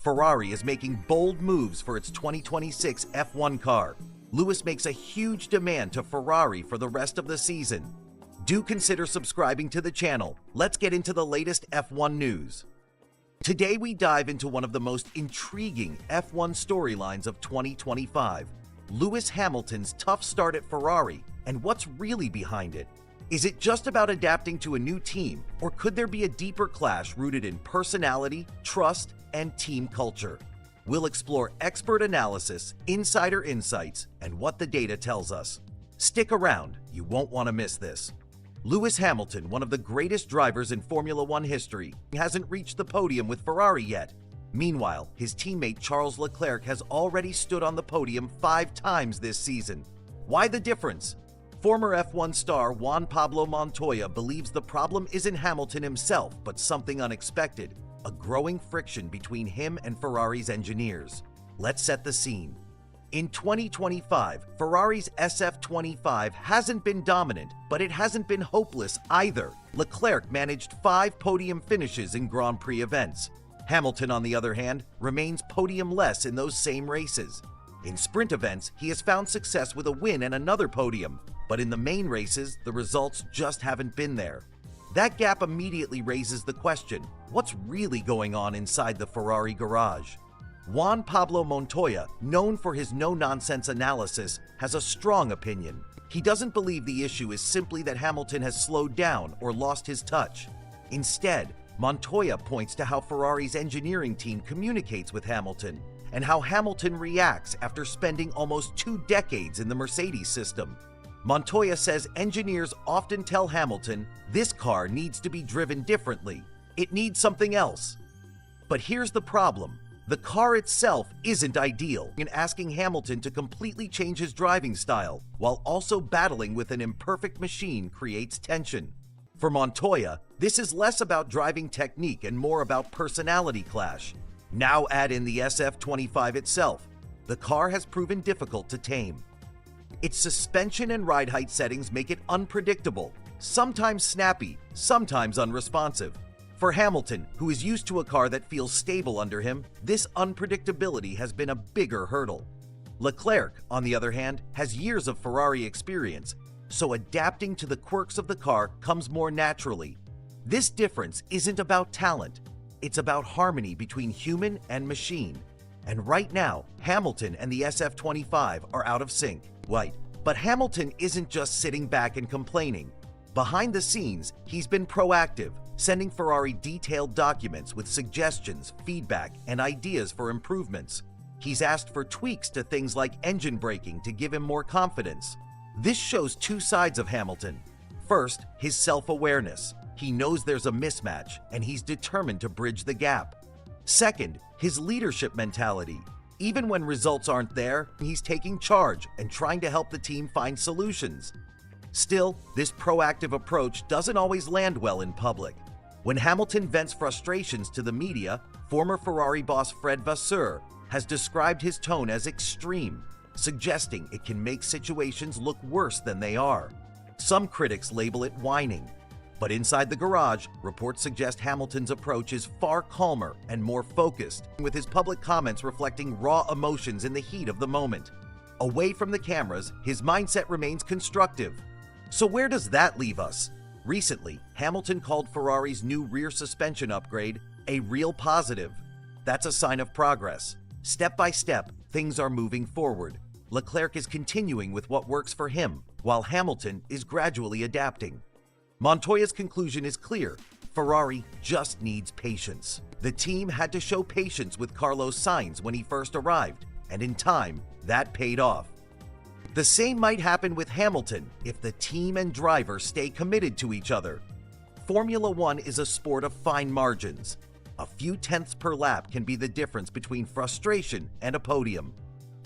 Ferrari is making bold moves for its 2026 F1 car. Lewis makes a huge demand to Ferrari for the rest of the season. Do consider subscribing to the channel. Let's get into the latest F1 news. Today we dive into one of the most intriguing F1 storylines of 2025, Lewis Hamilton's tough start at Ferrari and what's really behind it. Is it just about adapting to a new team, or could there be a deeper clash rooted in personality, trust, and team culture? We'll explore expert analysis, insider insights, and what the data tells us. Stick around, you won't want to miss this. Lewis Hamilton, one of the greatest drivers in Formula One history, hasn't reached the podium with Ferrari yet. Meanwhile, his teammate Charles Leclerc has already stood on the podium 5 times this season. Why the difference? Former F1 star Juan Pablo Montoya believes the problem isn't Hamilton himself, but something unexpected, a growing friction between him and Ferrari's engineers. Let's set the scene. In 2025, Ferrari's SF25 hasn't been dominant, but it hasn't been hopeless either. Leclerc managed 5 podium finishes in Grand Prix events. Hamilton, on the other hand, remains podium-less in those same races. In sprint events, he has found success with a win and another podium, but in the main races, the results just haven't been there. That gap immediately raises the question, what's really going on inside the Ferrari garage? Juan Pablo Montoya, known for his no-nonsense analysis, has a strong opinion. He doesn't believe the issue is simply that Hamilton has slowed down or lost his touch. Instead, Montoya points to how Ferrari's engineering team communicates with Hamilton and how Hamilton reacts after spending almost 2 decades in the Mercedes system. Montoya says engineers often tell Hamilton, this car needs to be driven differently. It needs something else. But here's the problem. The car itself isn't ideal, and asking Hamilton to completely change his driving style while also battling with an imperfect machine creates tension. For Montoya, this is less about driving technique and more about personality clash. Now add in the SF25 itself. The car has proven difficult to tame. Its suspension and ride height settings make it unpredictable, sometimes snappy, sometimes unresponsive. For Hamilton, who is used to a car that feels stable under him, this unpredictability has been a bigger hurdle. Leclerc, on the other hand, has years of Ferrari experience, so adapting to the quirks of the car comes more naturally. This difference isn't about talent, it's about harmony between human and machine. And right now, Hamilton and the SF25 are out of sync. Right. But Hamilton isn't just sitting back and complaining. Behind the scenes, he's been proactive, sending Ferrari detailed documents with suggestions, feedback, and ideas for improvements. He's asked for tweaks to things like engine braking to give him more confidence. This shows 2 sides of Hamilton. First, his self-awareness. He knows there's a mismatch, and he's determined to bridge the gap. Second, his leadership mentality. Even when results aren't there, he's taking charge and trying to help the team find solutions. Still, this proactive approach doesn't always land well in public. When Hamilton vents frustrations to the media, former Ferrari boss Fred Vasseur has described his tone as extreme, suggesting it can make situations look worse than they are. Some critics label it whining. But inside the garage, reports suggest Hamilton's approach is far calmer and more focused, with his public comments reflecting raw emotions in the heat of the moment. Away from the cameras, his mindset remains constructive. So where does that leave us? Recently, Hamilton called Ferrari's new rear suspension upgrade a real positive. That's a sign of progress. Step by step, things are moving forward. Leclerc is continuing with what works for him, while Hamilton is gradually adapting. Montoya's conclusion is clear. Ferrari just needs patience. The team had to show patience with Carlos Sainz when he first arrived, and in time, that paid off. The same might happen with Hamilton if the team and driver stay committed to each other. Formula One is a sport of fine margins. A few tenths per lap can be the difference between frustration and a podium.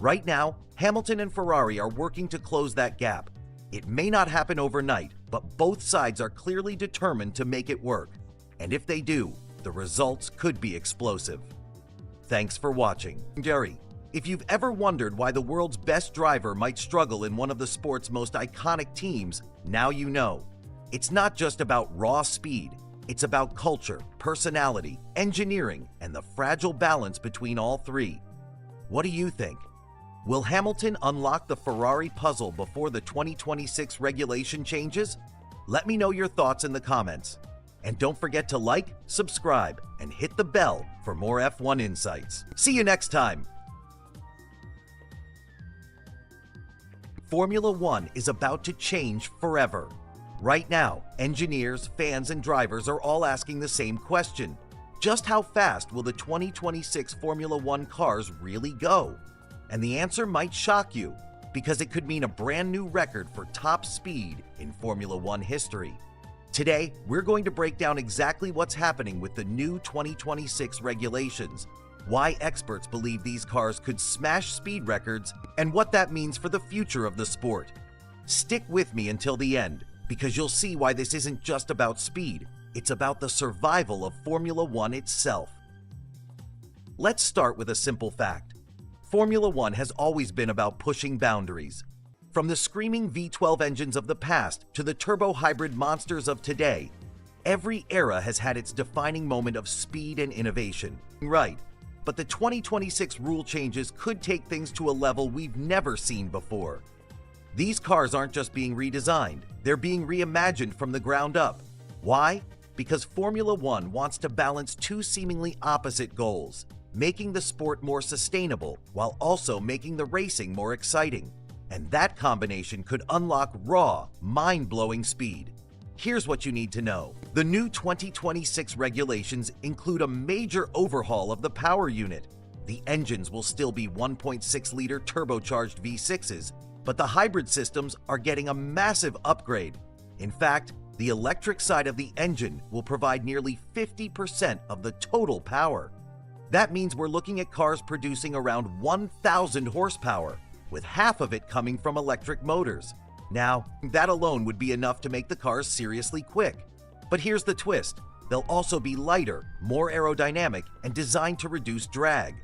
Right now, Hamilton and Ferrari are working to close that gap. It may not happen overnight, but both sides are clearly determined to make it work. And if they do, the results could be explosive. Thanks for watching. Jerry, if you've ever wondered why the world's best driver might struggle in one of the sport's most iconic teams, now you know. It's not just about raw speed. It's about culture, personality, engineering, and the fragile balance between all three. What do you think? Will Hamilton unlock the Ferrari puzzle before the 2026 regulation changes? Let me know your thoughts in the comments. And don't forget to like, subscribe, and hit the bell for more F1 insights. See you next time. Formula One is about to change forever. Right now, engineers, fans, and drivers are all asking the same question. Just how fast will the 2026 Formula One cars really go? And the answer might shock you, because it could mean a brand new record for top speed in Formula One history. Today, we're going to break down exactly what's happening with the new 2026 regulations, why experts believe these cars could smash speed records, and what that means for the future of the sport. Stick with me until the end, because you'll see why this isn't just about speed, it's about the survival of Formula One itself. Let's start with a simple fact. Formula One has always been about pushing boundaries. From the screaming V12 engines of the past to the turbo-hybrid monsters of today, every era has had its defining moment of speed and innovation. Right, but the 2026 rule changes could take things to a level we've never seen before. These cars aren't just being redesigned, they're being reimagined from the ground up. Why? Because Formula One wants to balance two seemingly opposite goals: making the sport more sustainable while also making the racing more exciting. And that combination could unlock raw, mind-blowing speed. Here's what you need to know. The new 2026 regulations include a major overhaul of the power unit. The engines will still be 1.6-liter turbocharged V6s, but the hybrid systems are getting a massive upgrade. In fact, the electric side of the engine will provide nearly 50% of the total power. That means we're looking at cars producing around 1,000 horsepower, with half of it coming from electric motors. Now, that alone would be enough to make the cars seriously quick. But here's the twist. They'll also be lighter, more aerodynamic, and designed to reduce drag.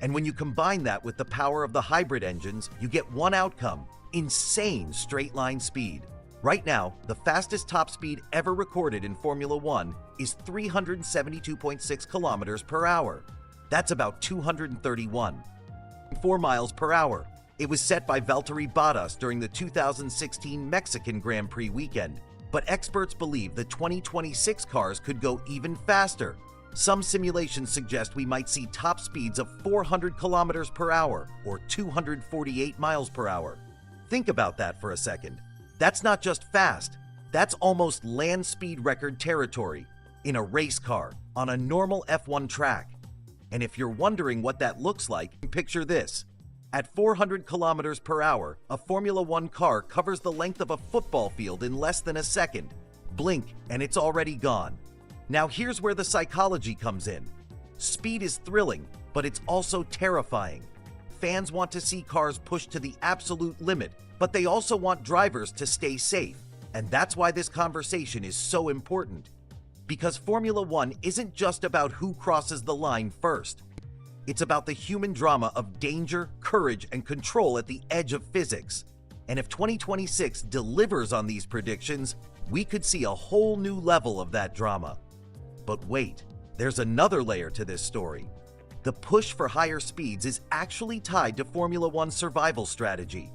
And when you combine that with the power of the hybrid engines, you get one outcome: insane straight-line speed. Right now, the fastest top speed ever recorded in Formula One is 372.6 kilometers per hour. That's about 231.4 miles per hour. It was set by Valtteri Bottas during the 2016 Mexican Grand Prix weekend, but experts believe the 2026 cars could go even faster. Some simulations suggest we might see top speeds of 400 kilometers per hour or 248 miles per hour. Think about that for a second. That's not just fast, that's almost land speed record territory in a race car on a normal F1 track. And if you're wondering what that looks like, picture this. At 400 kilometers per hour, a Formula One car covers the length of a football field in less than a second. Blink and it's already gone. Now here's where the psychology comes in. Speed is thrilling, but it's also terrifying. Fans want to see cars pushed to the absolute limit, but they also want drivers to stay safe. And that's why this conversation is so important. Because Formula One isn't just about who crosses the line first. It's about the human drama of danger, courage, and control at the edge of physics. And if 2026 delivers on these predictions, we could see a whole new level of that drama. But wait, there's another layer to this story. The push for higher speeds is actually tied to Formula One's survival strategy.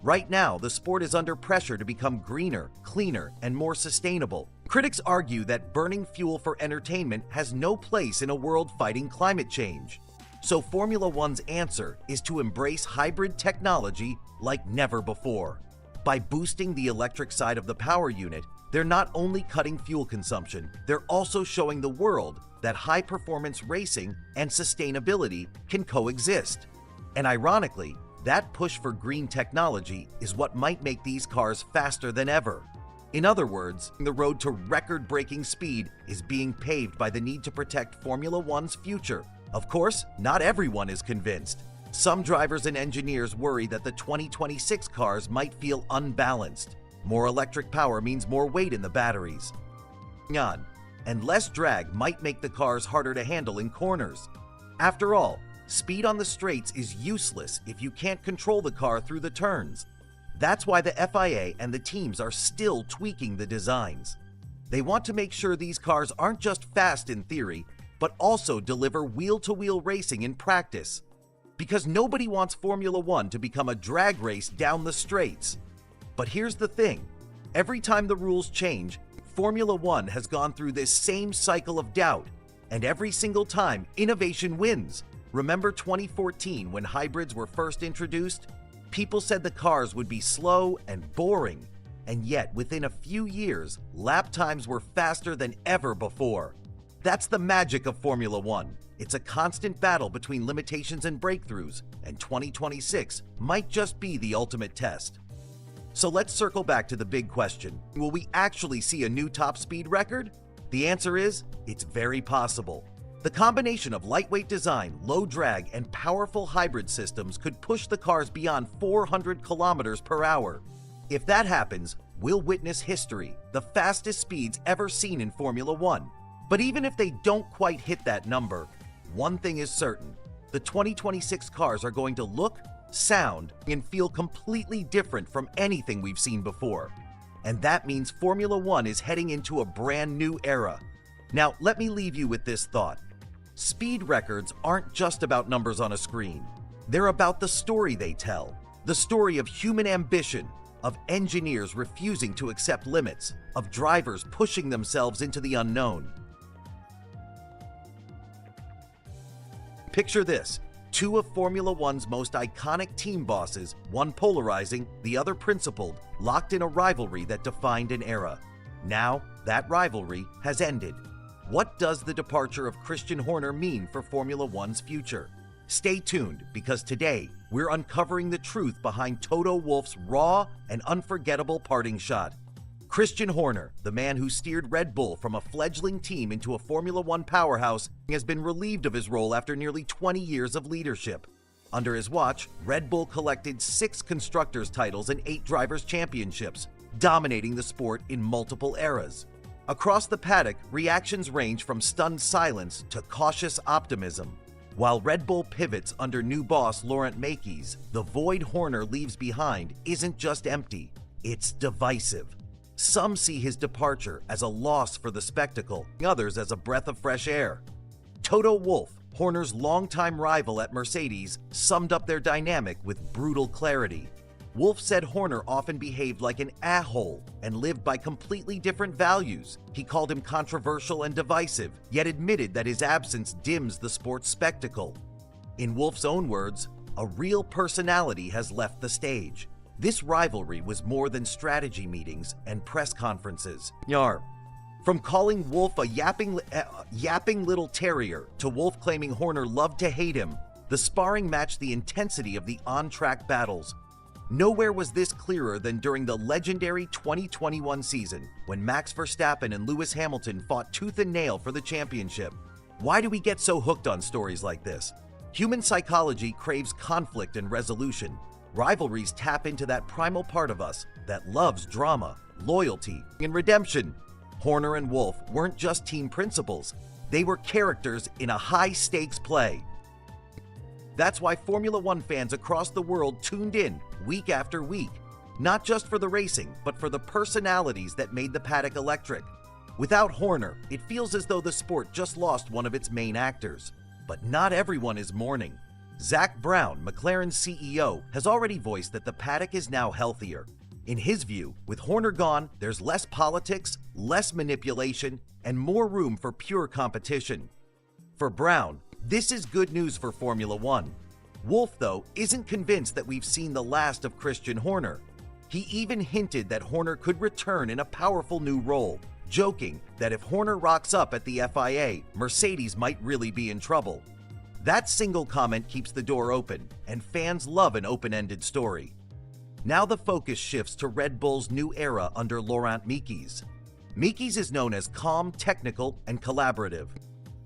Right now, the sport is under pressure to become greener, cleaner, and more sustainable. Critics argue that burning fuel for entertainment has no place in a world fighting climate change. So Formula One's answer is to embrace hybrid technology like never before. By boosting the electric side of the power unit, they're not only cutting fuel consumption, they're also showing the world that high-performance racing and sustainability can coexist. And ironically, that push for green technology is what might make these cars faster than ever. In other words, the road to record-breaking speed is being paved by the need to protect Formula One's future. Of course, not everyone is convinced. Some drivers and engineers worry that the 2026 cars might feel unbalanced. More electric power means more weight in the batteries. And less drag might make the cars harder to handle in corners. After all, speed on the straights is useless if you can't control the car through the turns. That's why the FIA and the teams are still tweaking the designs. They want to make sure these cars aren't just fast in theory, but also deliver wheel-to-wheel racing in practice. Because nobody wants Formula One to become a drag race down the straights. But here's the thing, every time the rules change, Formula One has gone through this same cycle of doubt, and every single time, innovation wins. Remember 2014 when hybrids were first introduced? People said the cars would be slow and boring, and yet within a few years, lap times were faster than ever before. That's the magic of Formula One. It's a constant battle between limitations and breakthroughs, and 2026 might just be the ultimate test. So let's circle back to the big question. Will we actually see a new top speed record? The answer is, it's very possible. The combination of lightweight design, low drag, and powerful hybrid systems could push the cars beyond 400 kilometers per hour. If that happens, we'll witness history, the fastest speeds ever seen in Formula One. But even if they don't quite hit that number, one thing is certain, the 2026 cars are going to look, sound, and feel completely different from anything we've seen before. And that means Formula One is heading into a brand new era. Now, let me leave you with this thought. Speed records aren't just about numbers on a screen. They're about the story they tell. The story of human ambition, of engineers refusing to accept limits, of drivers pushing themselves into the unknown. Picture this, two of Formula One's most iconic team bosses, one polarizing, the other principled, locked in a rivalry that defined an era. Now, that rivalry has ended. What does the departure of Christian Horner mean for Formula One's future? Stay tuned, because today, we're uncovering the truth behind Toto Wolff's raw and unforgettable parting shot. Christian Horner, the man who steered Red Bull from a fledgling team into a Formula One powerhouse, has been relieved of his role after nearly 20 years of leadership. Under his watch, Red Bull collected 6 constructors' titles and 8 drivers' championships, dominating the sport in multiple eras. Across the paddock, reactions range from stunned silence to cautious optimism. While Red Bull pivots under new boss Laurent Mekies, the void Horner leaves behind isn't just empty, it's divisive. Some see his departure as a loss for the spectacle, others as a breath of fresh air. Toto Wolff, Horner's longtime rival at Mercedes, summed up their dynamic with brutal clarity. Wolff said Horner often behaved like an a-hole and lived by completely different values. He called him controversial and divisive, yet admitted that his absence dims the sport's spectacle. In Wolff's own words, a real personality has left the stage. This rivalry was more than strategy meetings and press conferences. From calling Wolff a yapping little terrier to Wolff claiming Horner loved to hate him, the sparring matched the intensity of the on-track battles. Nowhere was this clearer than during the legendary 2021 season, when Max Verstappen and Lewis Hamilton fought tooth and nail for the championship. Why do we get so hooked on stories like this? Human psychology craves conflict and resolution. Rivalries tap into that primal part of us that loves drama, loyalty, and redemption. Horner and Wolff weren't just team principals, they were characters in a high-stakes play. That's why Formula One fans across the world tuned in week after week, not just for the racing, but for the personalities that made the paddock electric. Without Horner, it feels as though the sport just lost one of its main actors. But not everyone is mourning. Zak Brown, McLaren's CEO, has already voiced that the paddock is now healthier. In his view, with Horner gone, there's less politics, less manipulation, and more room for pure competition. For Brown, this is good news for Formula One. Wolff, though, isn't convinced that we've seen the last of Christian Horner. He even hinted that Horner could return in a powerful new role, joking that if Horner rocks up at the FIA, Mercedes might really be in trouble. That single comment keeps the door open, and fans love an open-ended story. Now the focus shifts to Red Bull's new era under Laurent Mekies. Mekies is known as calm, technical, and collaborative.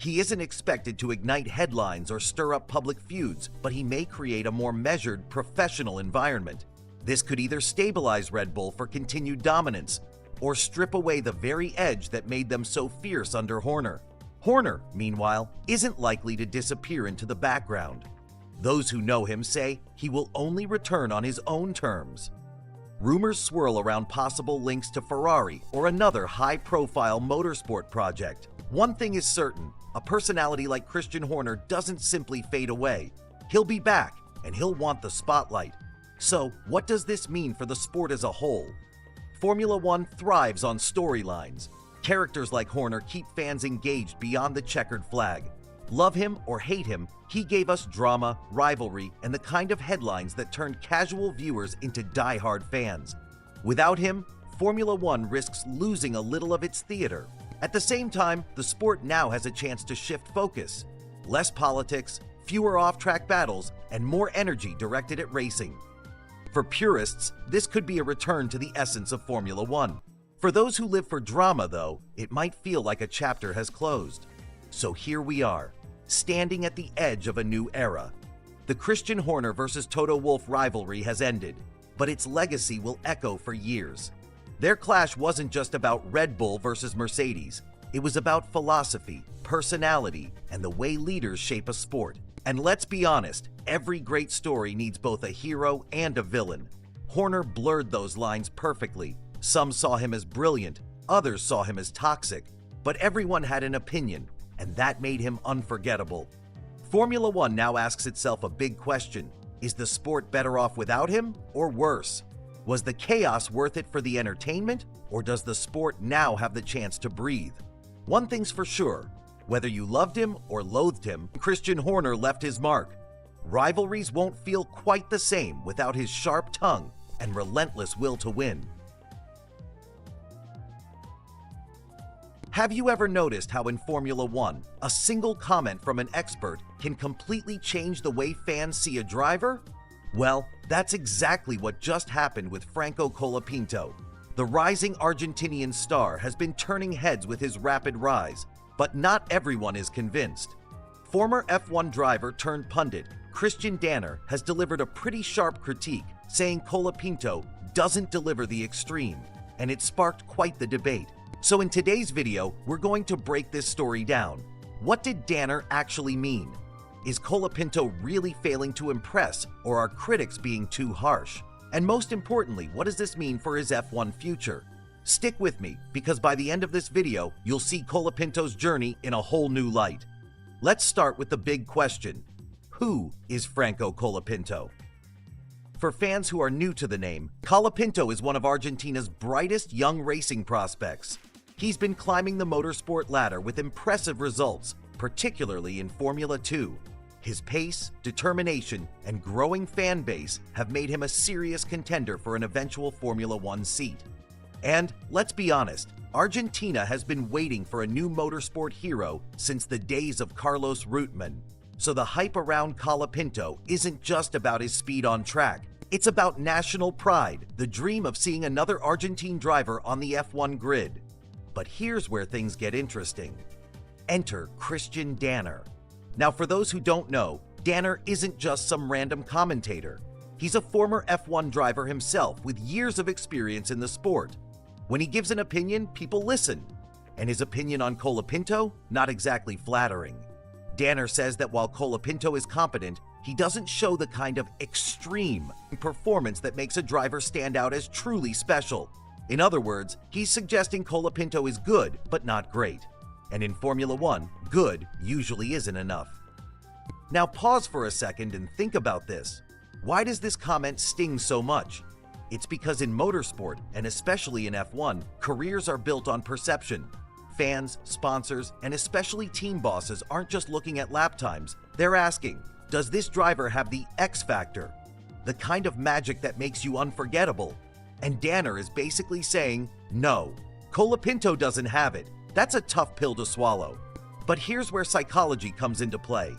He isn't expected to ignite headlines or stir up public feuds, but he may create a more measured, professional environment. This could either stabilize Red Bull for continued dominance, or strip away the very edge that made them so fierce under Horner. Horner, meanwhile, isn't likely to disappear into the background. Those who know him say he will only return on his own terms. rumors swirl around possible links to Ferrari or another high-profile motorsport project. One thing is certain, a personality like Christian Horner doesn't simply fade away. He'll be back, and he'll want the spotlight. So, what does this mean for the sport as a whole? Formula One thrives on storylines. Characters like Horner keep fans engaged beyond the checkered flag. Love him or hate him, he gave us drama, rivalry, and the kind of headlines that turned casual viewers into die-hard fans. Without him, Formula One risks losing a little of its theater. At the same time, the sport now has a chance to shift focus. Less politics, fewer off-track battles, and more energy directed at racing. For purists, this could be a return to the essence of Formula One. For those who live for drama, though, it might feel like a chapter has closed. So here we are, standing at the edge of a new era. The Christian Horner versus Toto Wolff rivalry has ended, but its legacy will echo for years. Their clash wasn't just about Red Bull versus Mercedes. It was about philosophy, personality, and the way leaders shape a sport. And let's be honest, every great story needs both a hero and a villain. Horner blurred those lines perfectly. Some saw him as brilliant, others saw him as toxic, but everyone had an opinion, and that made him unforgettable. Formula One now asks itself a big question. Is the sport better off without him, or worse? Was the chaos worth it for the entertainment, or does the sport now have the chance to breathe? One thing's for sure, whether you loved him or loathed him, Christian Horner left his mark. Rivalries won't feel quite the same without his sharp tongue and relentless will to win. Have you ever noticed how in Formula One, a single comment from an expert can completely change the way fans see a driver? Well, that's exactly what just happened with Franco Colapinto. The rising Argentinian star has been turning heads with his rapid rise, but not everyone is convinced. Former F1 driver turned pundit Christian Danner has delivered a pretty sharp critique, saying Colapinto doesn't deliver the extreme, and it sparked quite the debate. So in today's video, we're going to break this story down. What did Danner actually mean? Is Colapinto really failing to impress, or are critics being too harsh? And most importantly, what does this mean for his F1 future? Stick with me, because by the end of this video, you'll see Colapinto's journey in a whole new light. Let's start with the big question. Who is Franco Colapinto? For fans who are new to the name, Colapinto is one of Argentina's brightest young racing prospects. He's been climbing the motorsport ladder with impressive results, particularly in Formula 2. His pace, determination, and growing fan base have made him a serious contender for an eventual Formula One seat. And let's be honest, Argentina has been waiting for a new motorsport hero since the days of Carlos Reutemann. So the hype around Colapinto isn't just about his speed on track. It's about national pride, the dream of seeing another Argentine driver on the F1 grid. But here's where things get interesting. Enter Christian Danner. Now, for those who don't know, Danner isn't just some random commentator. He's a former F1 driver himself with years of experience in the sport. When he gives an opinion, people listen. And his opinion on Colapinto? Not exactly flattering. Danner says that while Colapinto is competent, he doesn't show the kind of extreme performance that makes a driver stand out as truly special. In other words, he's suggesting Colapinto is good, but not great. And in Formula One, good usually isn't enough. Now pause for a second and think about this. Why does this comment sting so much? It's because in motorsport, and especially in F1, careers are built on perception. Fans, sponsors, and especially team bosses aren't just looking at lap times. They're asking, does this driver have the X factor? The kind of magic that makes you unforgettable? And Danner is basically saying, no, Colapinto doesn't have it. That's a tough pill to swallow. But here's where psychology comes into play.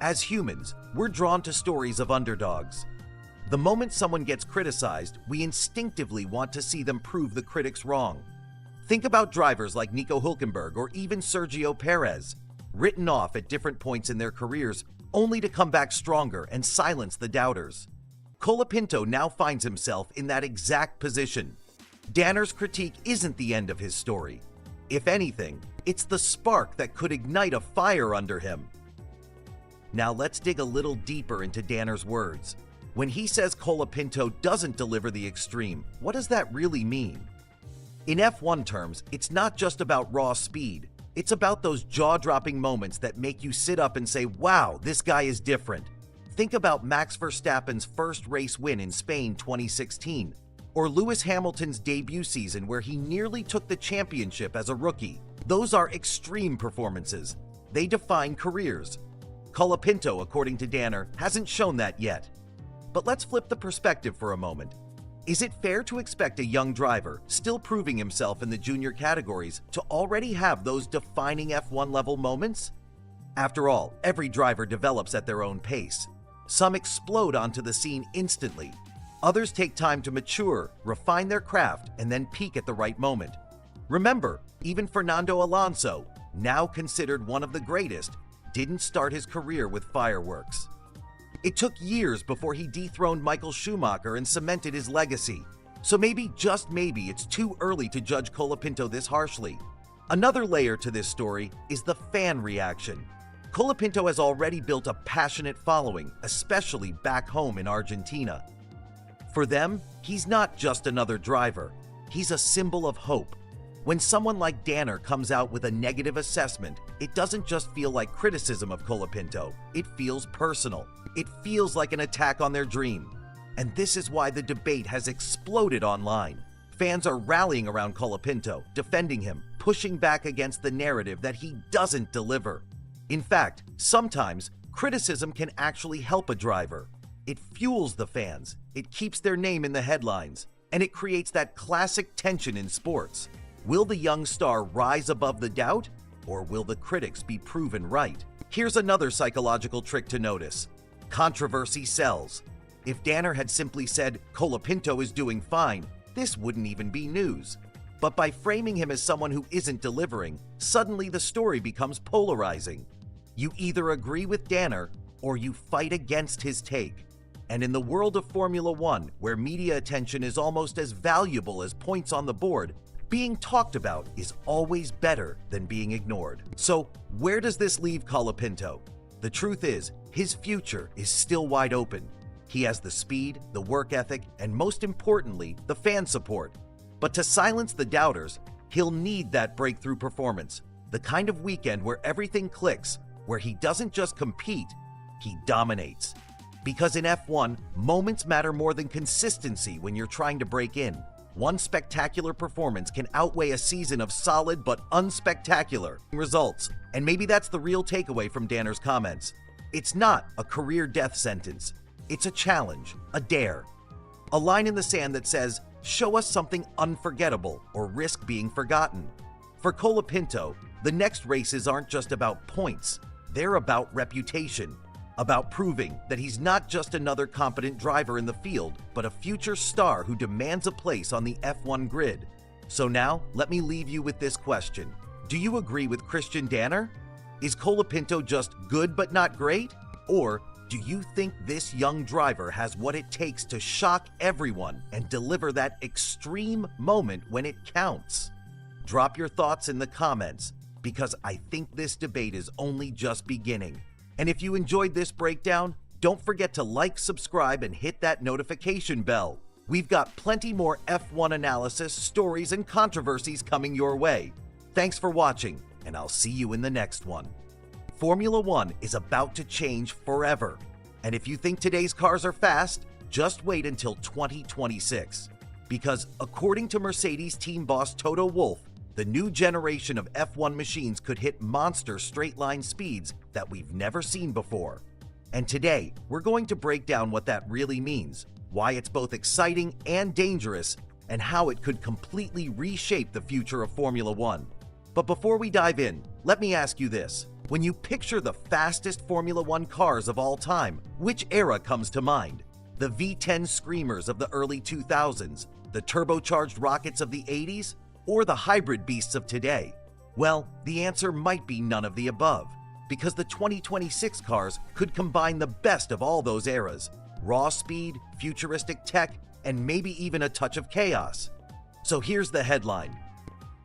As humans, we're drawn to stories of underdogs. The moment someone gets criticized, we instinctively want to see them prove the critics wrong. Think about drivers like Nico Hülkenberg or even Sergio Perez, written off at different points in their careers, only to come back stronger and silence the doubters. Colapinto now finds himself in that exact position. Danner's critique isn't the end of his story. If anything, it's the spark that could ignite a fire under him. Now let's dig a little deeper into Danner's words. When he says Colapinto doesn't deliver the extreme, what does that really mean? In F1 terms, it's not just about raw speed. It's about those jaw-dropping moments that make you sit up and say, wow, this guy is different. Think about Max Verstappen's first race win in Spain 2016, or Lewis Hamilton's debut season where he nearly took the championship as a rookie. Those are extreme performances. They define careers. Colapinto, according to Danner, hasn't shown that yet. But let's flip the perspective for a moment. Is it fair to expect a young driver, still proving himself in the junior categories, to already have those defining F1 level moments? After all, every driver develops at their own pace. Some explode onto the scene instantly. Others take time to mature, refine their craft, and then peak at the right moment. Remember, even Fernando Alonso, now considered one of the greatest, didn't start his career with fireworks. It took years before he dethroned Michael Schumacher and cemented his legacy. So maybe, just maybe, it's too early to judge Colapinto this harshly. Another layer to this story is the fan reaction. Colapinto has already built a passionate following, especially back home in Argentina. For them, he's not just another driver. He's a symbol of hope. When someone like Danner comes out with a negative assessment, it doesn't just feel like criticism of Colapinto. It feels personal. It feels like an attack on their dream. And this is why the debate has exploded online. Fans are rallying around Colapinto, defending him, pushing back against the narrative that he doesn't deliver. In fact, sometimes criticism can actually help a driver. It fuels the fans, it keeps their name in the headlines, and it creates that classic tension in sports. Will the young star rise above the doubt, or will the critics be proven right? Here's another psychological trick to notice. Controversy sells. If Danner had simply said, Colapinto is doing fine, this wouldn't even be news. But by framing him as someone who isn't delivering, suddenly the story becomes polarizing. You either agree with Danner, or you fight against his take. And in the world of Formula One, where media attention is almost as valuable as points on the board, being talked about is always better than being ignored. So, where does this leave Colapinto? The truth is, his future is still wide open. He has the speed, the work ethic, and most importantly, the fan support. But to silence the doubters, he'll need that breakthrough performance, the kind of weekend where everything clicks, where he doesn't just compete, he dominates. Because in F1, moments matter more than consistency when you're trying to break in. One spectacular performance can outweigh a season of solid but unspectacular results. And maybe that's the real takeaway from Danner's comments. It's not a career death sentence. It's a challenge, a dare. A line in the sand that says, show us something unforgettable or risk being forgotten. For Colapinto, the next races aren't just about points. They're about reputation, about proving that he's not just another competent driver in the field, but a future star who demands a place on the F1 grid. So now, let me leave you with this question. Do you agree with Christian Danner? Is Colapinto just good but not great? Or do you think this young driver has what it takes to shock everyone and deliver that extreme moment when it counts? Drop your thoughts in the comments, because I think this debate is only just beginning. And if you enjoyed this breakdown, don't forget to like, subscribe, and hit that notification bell. We've got plenty more F1 analysis, stories, and controversies coming your way. Thanks for watching, and I'll see you in the next one. Formula One is about to change forever. And if you think today's cars are fast, just wait until 2026. Because according to Mercedes team boss Toto Wolff, the new generation of F1 machines could hit monster straight-line speeds that we've never seen before. And today, we're going to break down what that really means, why it's both exciting and dangerous, and how it could completely reshape the future of Formula One. But before we dive in, let me ask you this. When you picture the fastest Formula One cars of all time, which era comes to mind? The V10 screamers of the early 2000s, the turbocharged rockets of the 80s, or the hybrid beasts of today? Well, the answer might be none of the above, because the 2026 cars could combine the best of all those eras: raw speed, futuristic tech, and maybe even a touch of chaos. So here's the headline.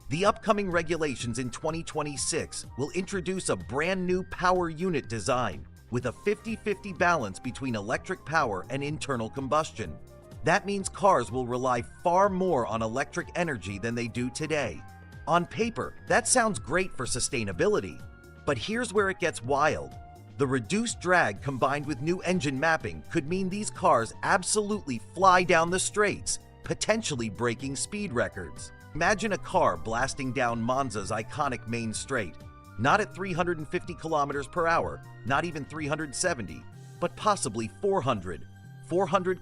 The upcoming regulations in 2026 will introduce a brand new power unit design, with a 50-50 balance between electric power and internal combustion. That means cars will rely far more on electric energy than they do today. On paper, that sounds great for sustainability, but here's where it gets wild. The reduced drag combined with new engine mapping could mean these cars absolutely fly down the straights, potentially breaking speed records. Imagine a car blasting down Monza's iconic main straight, not at 350 kilometers per hour, not even 370, but possibly 400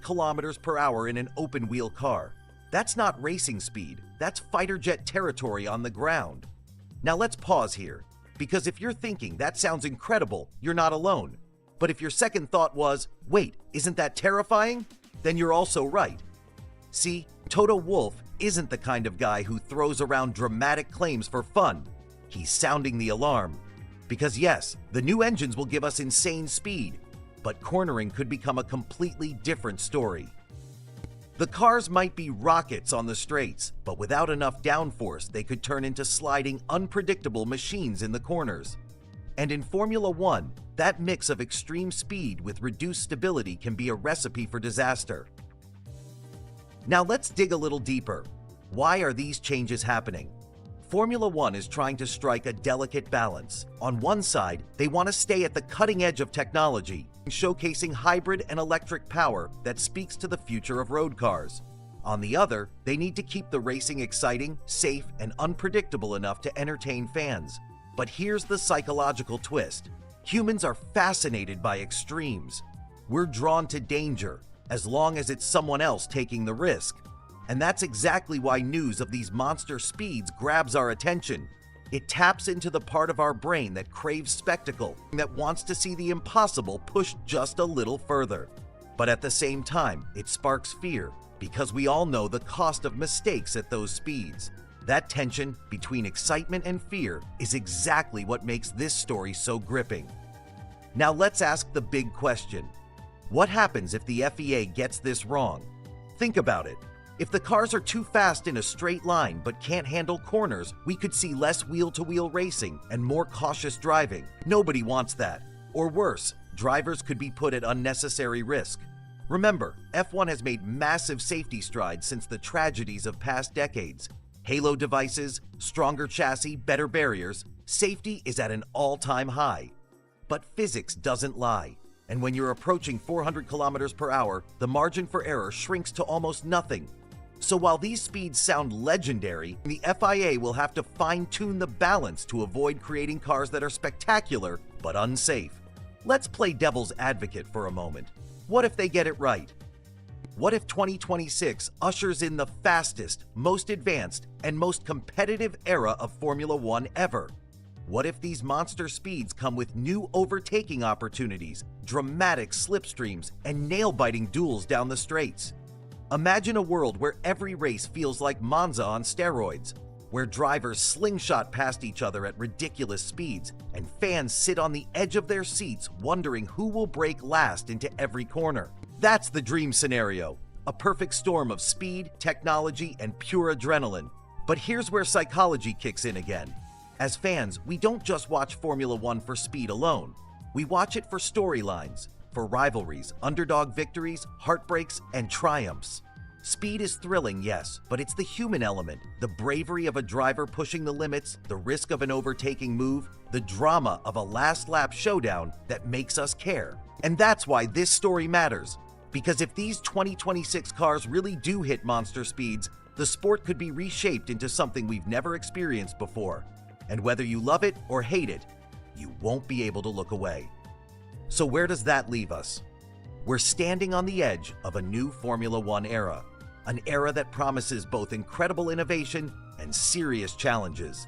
kilometers per hour in an open-wheel car. That's not racing speed, that's fighter jet territory on the ground. Now let's pause here, because if you're thinking that sounds incredible, you're not alone. But if your second thought was, wait, isn't that terrifying? Then you're also right. See, Toto Wolff isn't the kind of guy who throws around dramatic claims for fun. He's sounding the alarm. Because yes, the new engines will give us insane speed, but cornering could become a completely different story. The cars might be rockets on the straights, but without enough downforce, they could turn into sliding, unpredictable machines in the corners. And in Formula One, that mix of extreme speed with reduced stability can be a recipe for disaster. Now let's dig a little deeper. Why are these changes happening? Formula One is trying to strike a delicate balance. On one side, they want to stay at the cutting edge of technology, showcasing hybrid and electric power that speaks to the future of road cars. On the other, they need to keep the racing exciting, safe, and unpredictable enough to entertain fans. But here's the psychological twist. Humans are fascinated by extremes. We're drawn to danger, as long as it's someone else taking the risk. And that's exactly why news of these monster speeds grabs our attention. It taps into the part of our brain that craves spectacle, that wants to see the impossible pushed just a little further. But at the same time, it sparks fear, because we all know the cost of mistakes at those speeds. That tension between excitement and fear is exactly what makes this story so gripping. Now let's ask the big question. What happens if the FIA gets this wrong? Think about it. If the cars are too fast in a straight line but can't handle corners, we could see less wheel-to-wheel racing and more cautious driving. Nobody wants that. Or worse, drivers could be put at unnecessary risk. Remember, F1 has made massive safety strides since the tragedies of past decades. Halo devices, stronger chassis, better barriers. Safety is at an all-time high. But physics doesn't lie. And when you're approaching 400 kilometers per hour, the margin for error shrinks to almost nothing. So while these speeds sound legendary, the FIA will have to fine-tune the balance to avoid creating cars that are spectacular but unsafe. Let's play devil's advocate for a moment. What if they get it right? What if 2026 ushers in the fastest, most advanced, and most competitive era of Formula One ever? What if these monster speeds come with new overtaking opportunities, dramatic slipstreams, and nail-biting duels down the straights? Imagine a world where every race feels like Monza on steroids, where drivers slingshot past each other at ridiculous speeds, and fans sit on the edge of their seats wondering who will brake last into every corner. That's the dream scenario, a perfect storm of speed, technology, and pure adrenaline. But here's where psychology kicks in again. As fans, we don't just watch Formula One for speed alone. We watch it for storylines, for rivalries, underdog victories, heartbreaks, and triumphs. Speed is thrilling, yes, but it's the human element, the bravery of a driver pushing the limits, the risk of an overtaking move, the drama of a last-lap showdown that makes us care. And that's why this story matters, because if these 2026 cars really do hit monster speeds, the sport could be reshaped into something we've never experienced before. And whether you love it or hate it, you won't be able to look away. So where does that leave us? We're standing on the edge of a new Formula One era, an era that promises both incredible innovation and serious challenges.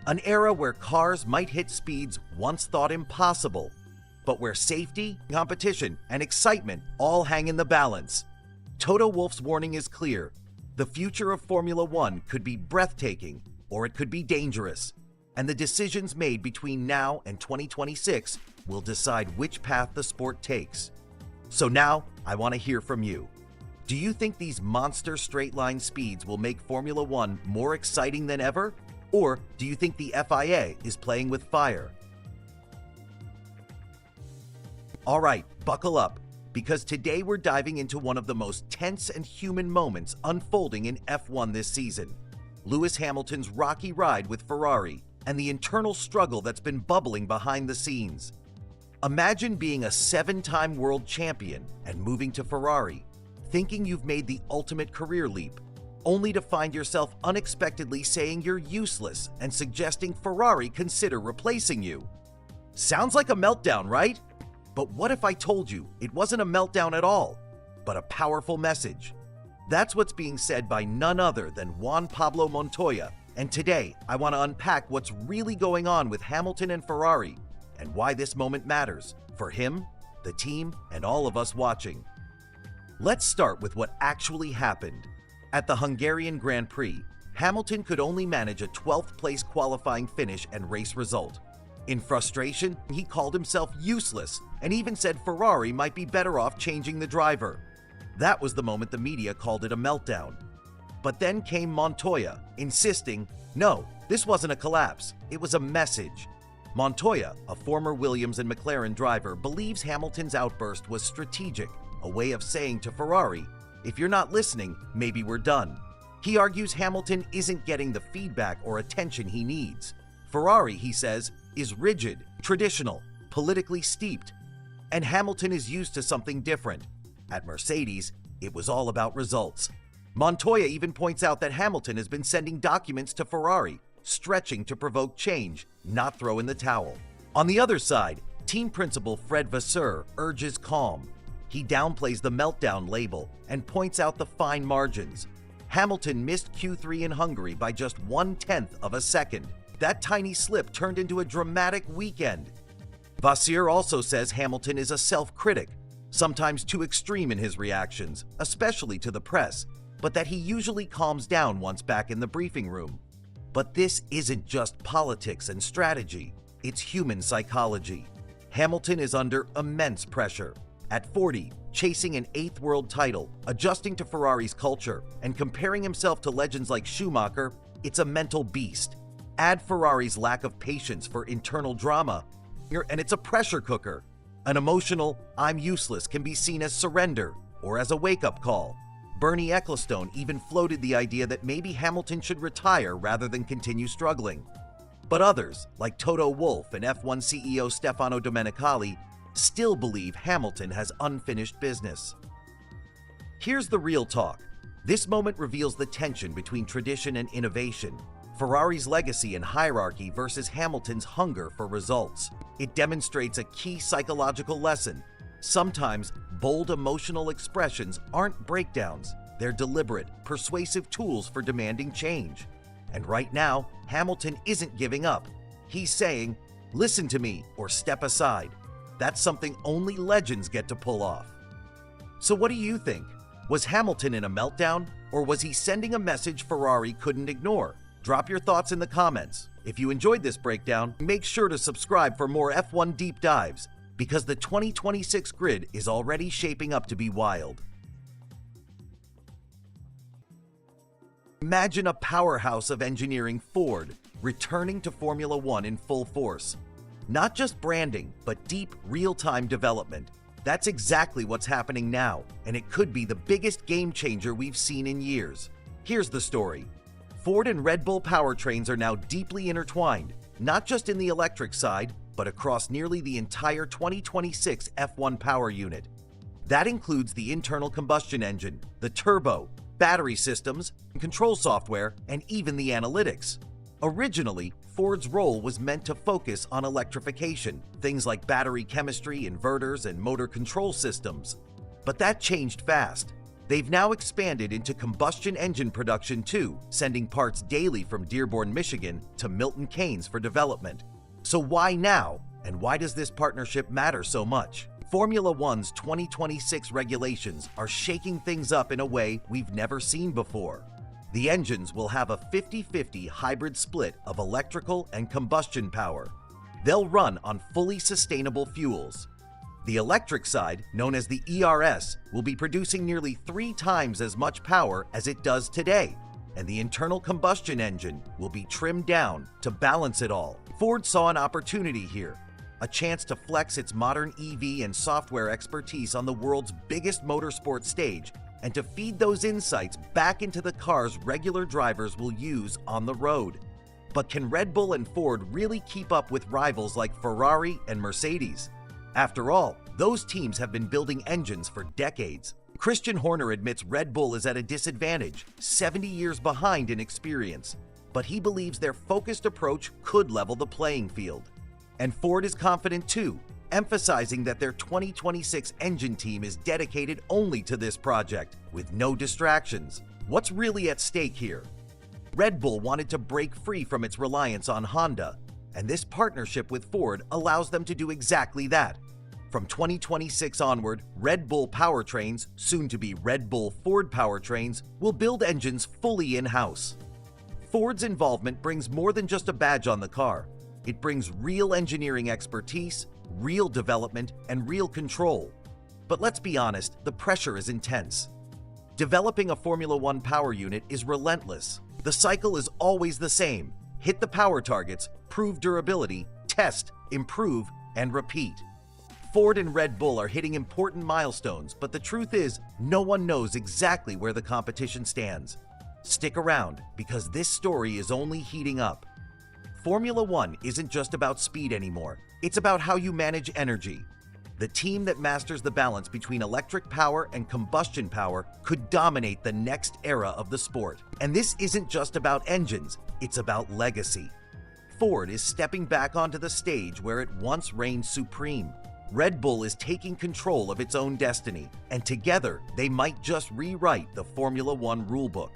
An era where cars might hit speeds once thought impossible, but where safety, competition, and excitement all hang in the balance. Toto Wolff's warning is clear. The future of Formula One could be breathtaking, or it could be dangerous. And the decisions made between now and 2026 will decide which path the sport takes. So now, I want to hear from you. Do you think these monster straight-line speeds will make Formula One more exciting than ever? Or do you think the FIA is playing with fire? All right, buckle up, because today we're diving into one of the most tense and human moments unfolding in F1 this season. Lewis Hamilton's rocky ride with Ferrari and the internal struggle that's been bubbling behind the scenes. Imagine being a 7-time world champion and moving to Ferrari, thinking you've made the ultimate career leap, only to find yourself unexpectedly saying you're useless and suggesting Ferrari consider replacing you. Sounds like a meltdown, right? But what if I told you it wasn't a meltdown at all, but a powerful message? That's what's being said by none other than Juan Pablo Montoya, and today I want to unpack what's really going on with Hamilton and Ferrari and why this moment matters for him, the team, and all of us watching. Let's start with what actually happened. At the Hungarian Grand Prix, Hamilton could only manage a 12th place qualifying finish and race result. In frustration, he called himself useless and even said Ferrari might be better off changing the driver. That was the moment the media called it a meltdown. But then came Montoya, insisting, no, this wasn't a collapse, it was a message. Montoya, a former Williams and McLaren driver, believes Hamilton's outburst was strategic, a way of saying to Ferrari, if you're not listening, maybe we're done. He argues Hamilton isn't getting the feedback or attention he needs. Ferrari, he says, is rigid, traditional, politically steeped, and Hamilton is used to something different. At Mercedes, it was all about results. Montoya even points out that Hamilton has been sending documents to Ferrari, stretching to provoke change, not throw in the towel. On the other side, team principal Fred Vasseur urges calm. He downplays the meltdown label and points out the fine margins. Hamilton missed Q3 in Hungary by just 1/10 of a second. That tiny slip turned into a dramatic weekend. Vasseur also says Hamilton is a self-critic, sometimes too extreme in his reactions, especially to the press, but that he usually calms down once back in the briefing room. But this isn't just politics and strategy, it's human psychology. Hamilton is under immense pressure. At 40, chasing an 8th world title, adjusting to Ferrari's culture, and comparing himself to legends like Schumacher, it's a mental beast. Add Ferrari's lack of patience for internal drama, and it's a pressure cooker. An emotional, I'm useless can be seen as surrender or as a wake-up call. Bernie Ecclestone even floated the idea that maybe Hamilton should retire rather than continue struggling. But others, like Toto Wolff and F1 CEO Stefano Domenicali, still believe Hamilton has unfinished business. Here's the real talk. This moment reveals the tension between tradition and innovation, Ferrari's legacy and hierarchy versus Hamilton's hunger for results. It demonstrates a key psychological lesson. Sometimes bold emotional expressions aren't breakdowns, they're deliberate, persuasive tools for demanding change. And right now, Hamilton isn't giving up. He's saying, listen to me or step aside. That's something only legends get to pull off. So what do you think? Was Hamilton in a meltdown, or was he sending a message Ferrari couldn't ignore? Drop your thoughts in the comments. If you enjoyed this breakdown, make sure to subscribe for more F1 deep dives, because the 2026 grid is already shaping up to be wild. Imagine a powerhouse of engineering, Ford, returning to Formula One in full force. Not just branding, but deep, real-time development. That's exactly what's happening now, and it could be the biggest game changer we've seen in years. Here's the story. Ford and Red Bull powertrains are now deeply intertwined, not just in the electric side, but across nearly the entire 2026 F1 power unit. That includes the internal combustion engine, the turbo, battery systems, control software, and even the analytics. Originally, Ford's role was meant to focus on electrification, things like battery chemistry, inverters, and motor control systems. But that changed fast. They've now expanded into combustion engine production too, sending parts daily from Dearborn, Michigan to Milton Keynes for development. So why now? And why does this partnership matter so much? Formula One's 2026 regulations are shaking things up in a way we've never seen before. The engines will have a 50-50 hybrid split of electrical and combustion power. They'll run on fully sustainable fuels. The electric side, known as the ERS, will be producing nearly 3 times as much power as it does today, and the internal combustion engine will be trimmed down to balance it all. Ford saw an opportunity here. a chance to flex its modern EV and software expertise on the world's biggest motorsport stage, and to feed those insights back into the cars regular drivers will use on the road. But can Red Bull and Ford really keep up with rivals like Ferrari and Mercedes? After all, those teams have been building engines for decades. Christian Horner admits Red Bull is at a disadvantage, 70 years behind in experience, but he believes their focused approach could level the playing field. And Ford is confident too, emphasizing that their 2026 engine team is dedicated only to this project, with no distractions. What's really at stake here? Red Bull wanted to break free from its reliance on Honda, and this partnership with Ford allows them to do exactly that. From 2026 onward, Red Bull powertrains, soon to be Red Bull Ford powertrains, will build engines fully in-house. Ford's involvement brings more than just a badge on the car. It brings real engineering expertise, real development, and real control. But let's be honest, the pressure is intense. Developing a Formula One power unit is relentless. The cycle is always the same: hit the power targets, prove durability, test, improve, and repeat. Ford and Red Bull are hitting important milestones, but the truth is, no one knows exactly where the competition stands. Stick around, because this story is only heating up. Formula One isn't just about speed anymore, it's about how you manage energy. The team that masters the balance between electric power and combustion power could dominate the next era of the sport. And this isn't just about engines, it's about legacy. Ford is stepping back onto the stage where it once reigned supreme. Red Bull is taking control of its own destiny, and together they might just rewrite the Formula One rulebook.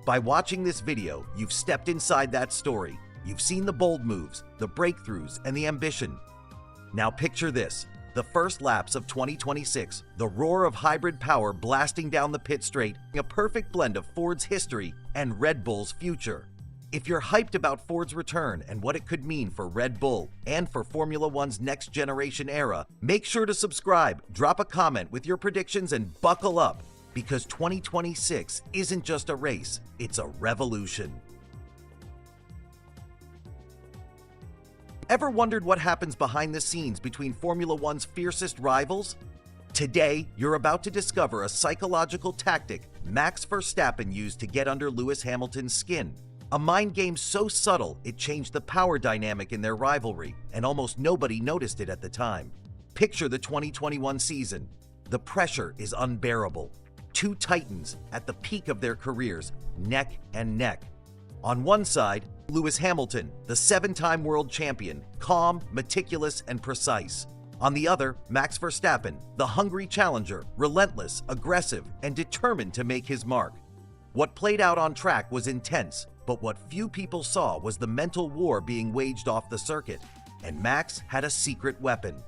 By watching this video, you've stepped inside that story. You've seen the bold moves, the breakthroughs, and the ambition. Now picture this: the first laps of 2026, the roar of hybrid power blasting down the pit straight, a perfect blend of Ford's history and Red Bull's future. If you're hyped about Ford's return and what it could mean for Red Bull and for Formula One's next generation era, make sure to subscribe, drop a comment with your predictions, and buckle up, because 2026 isn't just a race, it's a revolution. Ever wondered what happens behind the scenes between Formula One's fiercest rivals? Today, you're about to discover a psychological tactic Max Verstappen used to get under Lewis Hamilton's skin. A mind game so subtle it changed the power dynamic in their rivalry, and almost nobody noticed it at the time. Picture the 2021 season. The pressure is unbearable. Two titans at the peak of their careers, neck and neck. On one side, Lewis Hamilton, the 7-time world champion, calm, meticulous, and precise. On the other, Max Verstappen, the hungry challenger, relentless, aggressive, and determined to make his mark. What played out on track was intense, but what few people saw was the mental war being waged off the circuit, and Max had a secret weapon.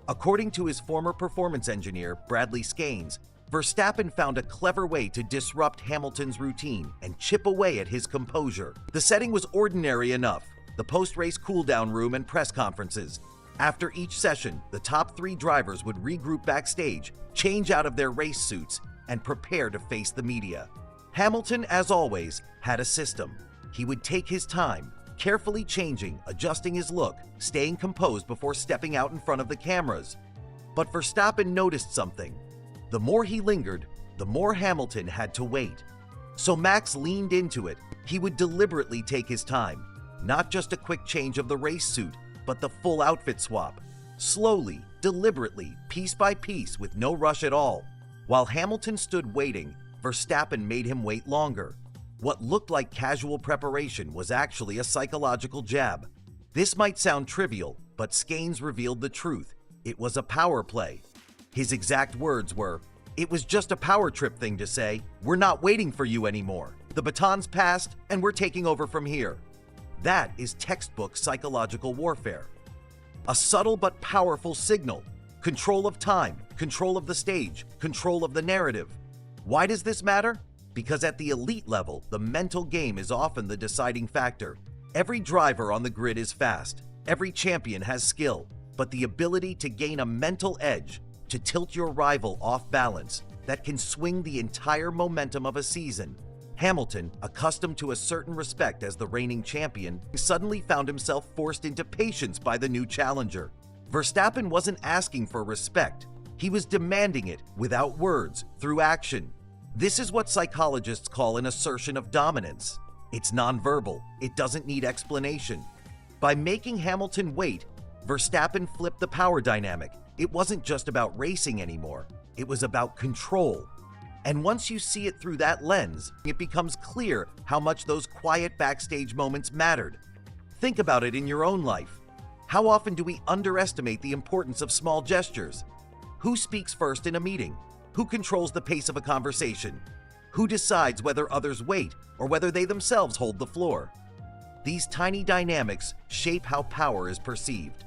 According to his former performance engineer, Bradley Scanes, Verstappen found a clever way to disrupt Hamilton's routine and chip away at his composure. The setting was ordinary enough: the post-race cool-down room and press conferences. After each session, the top 3 drivers would regroup backstage, change out of their race suits, and prepare to face the media. Hamilton, as always, had a system. He would take his time, carefully changing, adjusting his look, staying composed before stepping out in front of the cameras. But Verstappen noticed something. The more he lingered, the more Hamilton had to wait. So Max leaned into it. He would deliberately take his time. Not just a quick change of the race suit, but the full outfit swap. Slowly, deliberately, piece by piece, with no rush at all. While Hamilton stood waiting, Verstappen made him wait longer. What looked like casual preparation was actually a psychological jab. This might sound trivial, but Scanes revealed the truth. It was a power play. His exact words were, "It was just a power trip thing to say, we're not waiting for you anymore. The baton's passed, and we're taking over from here." That is textbook psychological warfare. A subtle but powerful signal. Control of time, control of the stage, control of the narrative. Why does this matter? Because at the elite level, the mental game is often the deciding factor. Every driver on the grid is fast. Every champion has skill. But the ability to gain a mental edge, to tilt your rival off balance, that can swing the entire momentum of a season, Hamilton, accustomed to a certain respect as the reigning champion, suddenly found himself forced into patience by the new challenger. Verstappen wasn't asking for respect. He was demanding it without words, through action. This is what psychologists call an assertion of dominance. It's nonverbal. It doesn't need explanation. By making Hamilton wait, Verstappen flipped the power dynamic. It wasn't just about racing anymore. It was about control. And once you see it through that lens, it becomes clear how much those quiet backstage moments mattered. Think about it in your own life. How often do we underestimate the importance of small gestures? Who speaks first in a meeting? Who controls the pace of a conversation? Who decides whether others wait or whether they themselves hold the floor? These tiny dynamics shape how power is perceived.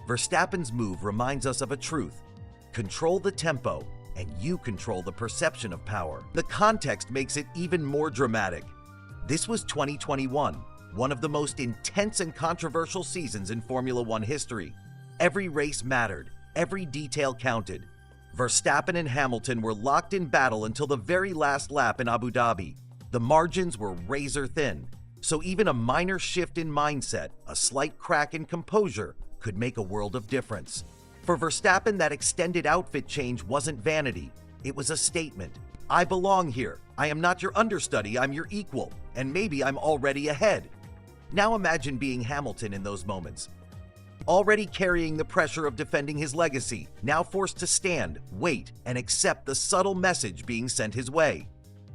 Verstappen's move reminds us of a truth. Control the tempo, and you control the perception of power. The context makes it even more dramatic. This was 2021, one of the most intense and controversial seasons in Formula One history. Every race mattered, every detail counted. Verstappen and Hamilton were locked in battle until the very last lap in Abu Dhabi. The margins were razor thin, so even a minor shift in mindset, a slight crack in composure, could make a world of difference. For Verstappen, that extended outfit change wasn't vanity. It was a statement. I belong here. I am not your understudy, I'm your equal, and maybe I'm already ahead. Now imagine being Hamilton in those moments. Already carrying the pressure of defending his legacy, now forced to stand, wait, and accept the subtle message being sent his way.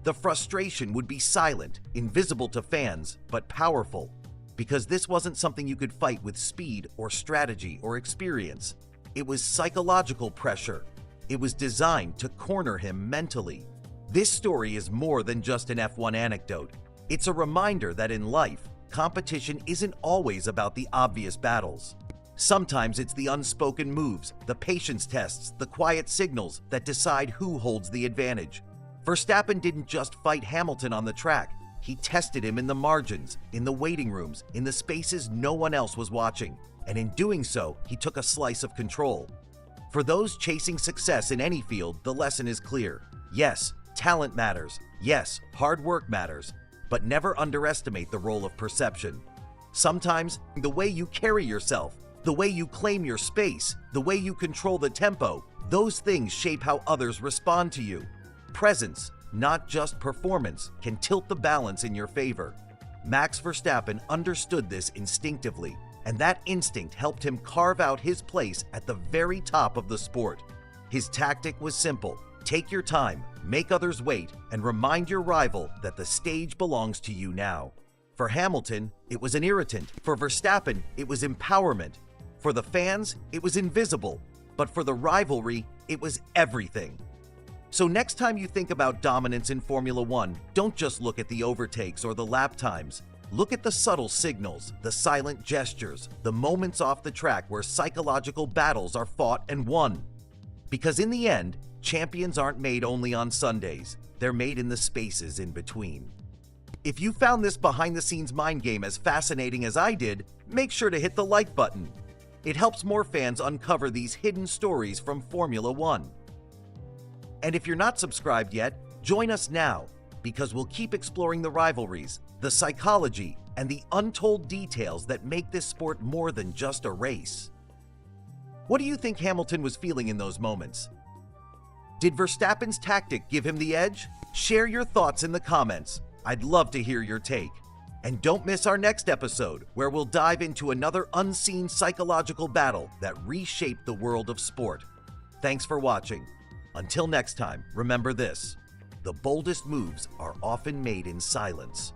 The frustration would be silent, invisible to fans, but powerful, because this wasn't something you could fight with speed or strategy or experience. It was psychological pressure. It was designed to corner him mentally. This story is more than just an F1 anecdote. It's a reminder that in life, competition isn't always about the obvious battles. Sometimes it's the unspoken moves, the patience tests, the quiet signals that decide who holds the advantage. Verstappen didn't just fight Hamilton on the track. He tested him in the margins, in the waiting rooms, in the spaces no one else was watching. And in doing so, he took a slice of control. For those chasing success in any field, the lesson is clear. Yes, talent matters. Yes, hard work matters. But never underestimate the role of perception. Sometimes, the way you carry yourself, the way you claim your space, the way you control the tempo, those things shape how others respond to you. Presence, not just performance, can tilt the balance in your favor. Max Verstappen understood this instinctively, and that instinct helped him carve out his place at the very top of the sport. His tactic was simple. Take your time, make others wait, and remind your rival that the stage belongs to you now. For Hamilton, it was an irritant. For Verstappen, it was empowerment. For the fans, it was invisible. But for the rivalry, it was everything. So next time you think about dominance in Formula One, don't just look at the overtakes or the lap times. Look at the subtle signals, the silent gestures, the moments off the track where psychological battles are fought and won. Because in the end, champions aren't made only on Sundays. They're made in the spaces in between. If you found this behind-the-scenes mind game as fascinating as I did, make sure to hit the like button. It helps more fans uncover these hidden stories from Formula One. And if you're not subscribed yet, join us now, because we'll keep exploring the rivalries, the psychology, and the untold details that make this sport more than just a race. What do you think Hamilton was feeling in those moments? Did Verstappen's tactic give him the edge? Share your thoughts in the comments. I'd love to hear your take. And don't miss our next episode, where we'll dive into another unseen psychological battle that reshaped the world of sport. Thanks for watching. Until next time, remember this: the boldest moves are often made in silence.